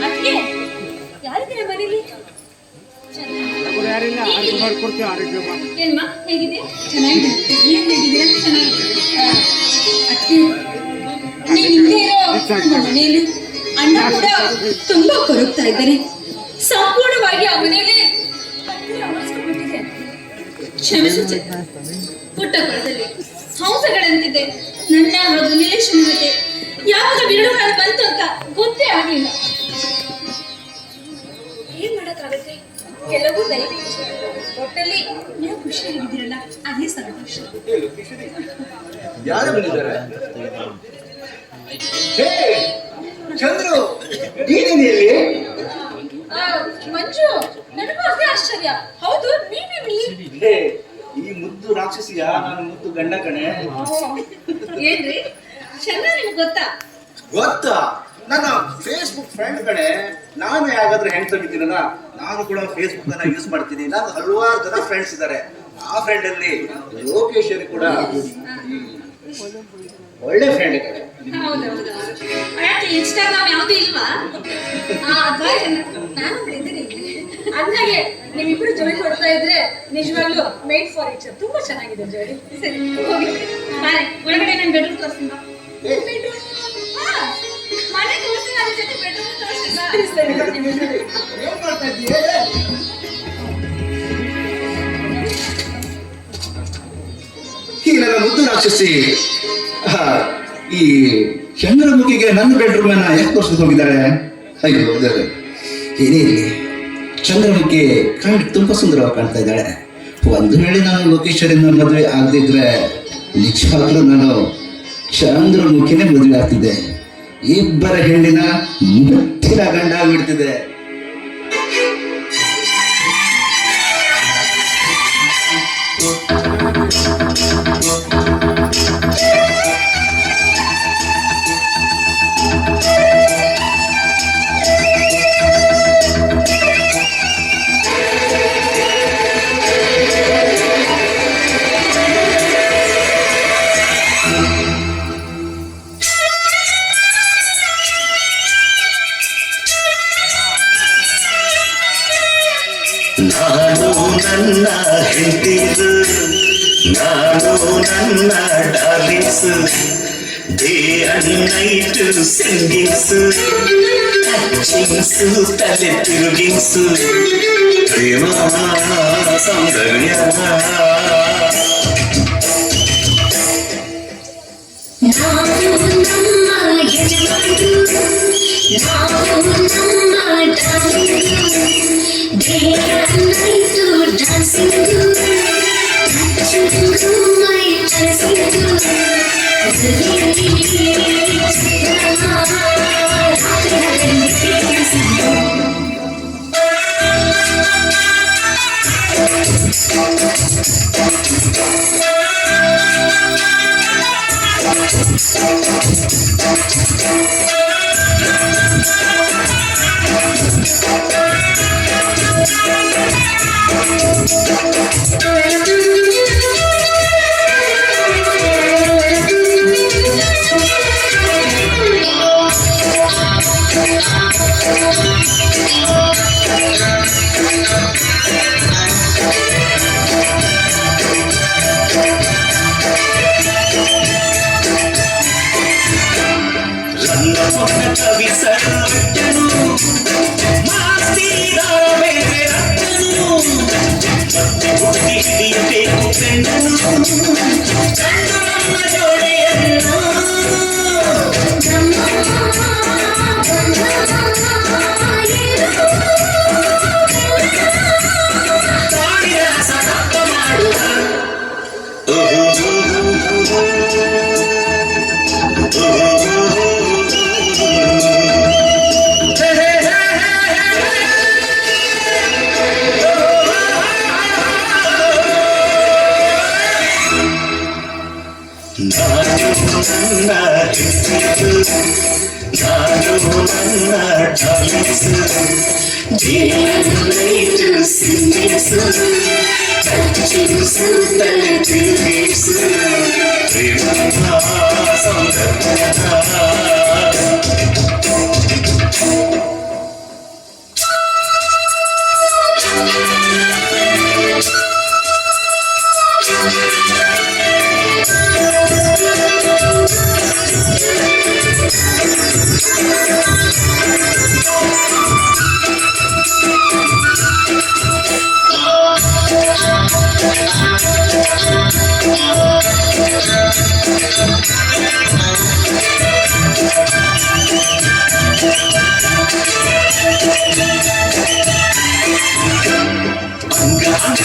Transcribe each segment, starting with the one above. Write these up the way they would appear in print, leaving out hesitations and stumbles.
ಅದಕ್ಕೆ ಯಾರಿದ್ದೀರಾ ಮನೇಲಿ? ಏನ್ಮಾ ಹೇಗಿದೆ? ಚೆನ್ನಾಗಿದೆ. ಏನ್ ಹೇಗಿದ್ದೀರಾ? ಚೆನ್ನಾಗಿದೆ. ಅದಕ್ಕೆ ನೀನ್ ಹಿಂದೆ ಇರೋ ನಮ್ಮ ಮನೆಯಲ್ಲಿ ಅಣ್ಣ ಕೂಡ ತುಂಬಾ ಕೊರಗ್ತಾ ಇದ್ದಾರೆ. ಸಂಪೂರ್ಣವಾಗಿ ಆ ಮನೆಯಲ್ಲಿ ಅಮರ್ಸ್ಕೊಂಡ್ಬಿಟ್ಟಿದೆ. ಕ್ಷಮಿಸು ಚಂದ್ರ. ಪುಟ್ಟ ಕೊಳದಲ್ಲಿ ಹಂಸಗಳಂತಿದೆ. ನನ್ನ ಹಾಗೂ ನಿಲೇಶನ ಮಧ್ಯೆ ಯಾವಾಗ ಬಿರುಡುಗಾಲ ಬಂತು ಅಂತ ಗೊತ್ತೇ ಆಗ್ಲಿಲ್ಲ. ಏನ್ ಮಾಡಕ್ಕಾಗತ್ತೆ? ಕೆಲವು ದೈವಿ ಒಟ್ಟಲ್ಲಿ ನೀವು ಖುಷಿಯಾಗಿದ್ದೀರಲ್ಲ, ಅದೇ ಸಂತೋಷ. ಯಾರು ಬಂದಿದ್ದಾರೆ? ಚಂದ್ರು, ನೀನೇನಿಲ್ಲಿ? ಮಂಜು, ನನಗೂ ಅದೇ ಆಶ್ಚರ್ಯ. ಹೌದು, ನೀನೇನಿಲ್ಲಿ? ಈ ಮುದ್ದು ರಾಕ್ಷಸಿಯ ನಾನು ಮುದ್ದು ಗಂಡ ಕಣೆ. ಏನ್ರಿ ಚಂದ್ರ, ನಿಮ್ಗೆ ಗೊತ್ತಾ? ಗೊತ್ತಾ? ನನ್ನ ಫೇಸ್ಬುಕ್ ಫ್ರೆಂಡ್ ಕಣೆ. ನಾನು ಯಾವ್ದಾದ್ರು ಹೆಣ್ ತೆಗಿತೀನಲ್ಲ, ನಾನು ಕೂಡ ಫೇಸ್ಬುಕ್ ಅನ್ನ ಯೂಸ್ ಮಾಡ್ತೀನಿ. ನಾನು ಹಲವಾರು ಜನ ಫ್ರೆಂಡ್ಸ್ ಇದ್ದಾರೆ. ಆ ಫ್ರೆಂಡ್ ಅಲ್ಲಿ ಲೋಕೇಶನ್ ಕೂಡ ಒಳ್ಳೆ ಫ್ರೆಂಡ್ ಕಣೆ. ಯಾಕೆ ಇನ್ಸ್ಟಾಗ್ರಾಮ್ ಯಾವ್ದು ಇಲ್ವಾ? ನಾನು ಇದ್ದೀನಿ. ಅಂದಾಗೆ ನೀವಿಬ್ರು ಜೋಡಿ ಕೊಡ್ತಾ ಇದ್ರೆ ನಿಜವಾಗ್ಲೂ ಮೇಡ್ ಫಾರ್ ಈಚ್ ಅದರ್. ತುಂಬಾ ಚೆನ್ನಾಗಿದೆ ಜೋಡಿ. ಸರಿ ಹೋಗಿ ಬಾರೆ, ಒಳಗಡೆ ನಾನು ಬೆಡ್ರೂಮ್ ತೋರಿಸ್ತೀನಿ. ಮನೆ ತೋರಿಸ್ತೀನಿ, ಅದ್ರ ಜೊತೆ ಬೆಡ್ರೂಮ್ ತೋರಿಸ್ತೀನಿ. ಸರಿ ಏನ್ ಮಾಡ್ತಾ ಇದ್ದೀಯ? ಈ ನನ್ನ ಮುದ್ದು ರಾಕ್ಷಸಿ ಈ ಚಂದ್ರಮುಖಿಗೆ ನನ್ನ ಬೆಡ್ರೂಮ್ ಅನ್ನ ಯಾಕೆ ತೋರಿಸ್ಲಿಕ್ಕೆ ಹೋಗಿದ್ದಾರೆ? ಅಯ್ಯೋ ಏನೇ ಇರಲಿ, ಚಂದ್ರಮುಖಿ ಕಣ್ಣು ತುಂಬಾ ಸುಂದರವಾಗಿ ಕಾಣ್ತಾ ಇದ್ದಾಳೆ. ಒಂದು ವೇಳೆ ನಾನು ಲೋಕೇಶ್ವರಿನ ಮದುವೆ ಆಗದಿದ್ರೆ ನಿಜವಾಗ್ಲೂ ನಾನು ಚಂದ್ರಮುಖಿನೇ ಮದುವೆ ಆಗ್ತಿದ್ದೆ. ಇಬ್ಬರ ಹೆಣ್ಣಿನ ಮುತ್ತಿನ ಗಂಡ ಆಗ್ಬಿಡ್ತಿದೆ. ನಾನು ನನ್ನ ಹೆಂಡತಿರು, ನಾನು ನನ್ನ ಡಾರ್ಲಿಂಗ್ಸು, ಡೇ ಅಂಡ್ ನೈಟ್ ಸಿಂಗಿಂಗ್ಸು, ಟಚಿಂಗ್ಸು, ತಲೆ ತಿರುಗಿಂಗ್ಸು, ಪ್ರೇಮ ಸೌಂದರ್ಯ.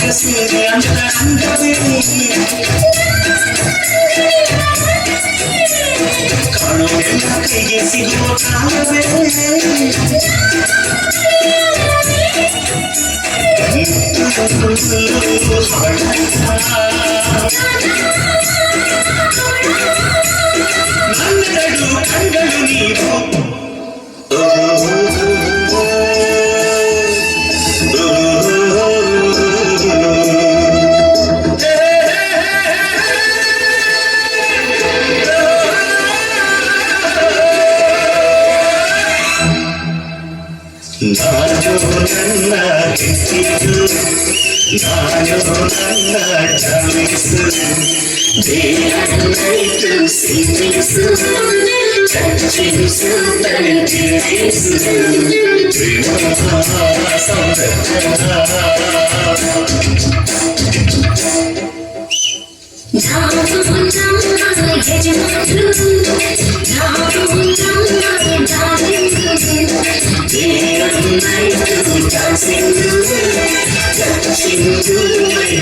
రాక్షసుని అంతరంగమే ಕಾಣೋನೆಲ್ಲ ಕೈಗೆ ಸಿಗುವ ಕಾಲವೇ ನನ್ನೆರಡು ಕಣ್ಗಳು ನೀವು ನಾನು ನನ್ನ ಹೆಸರು ನಾನು ನನ್ನ ಕ್ಷಮಿಸು ದೇಹನೈತು ಸಿಂಹಿಸು ಚರ್ಚಿಸು ತಣಿಸು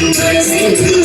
Dancing, touching,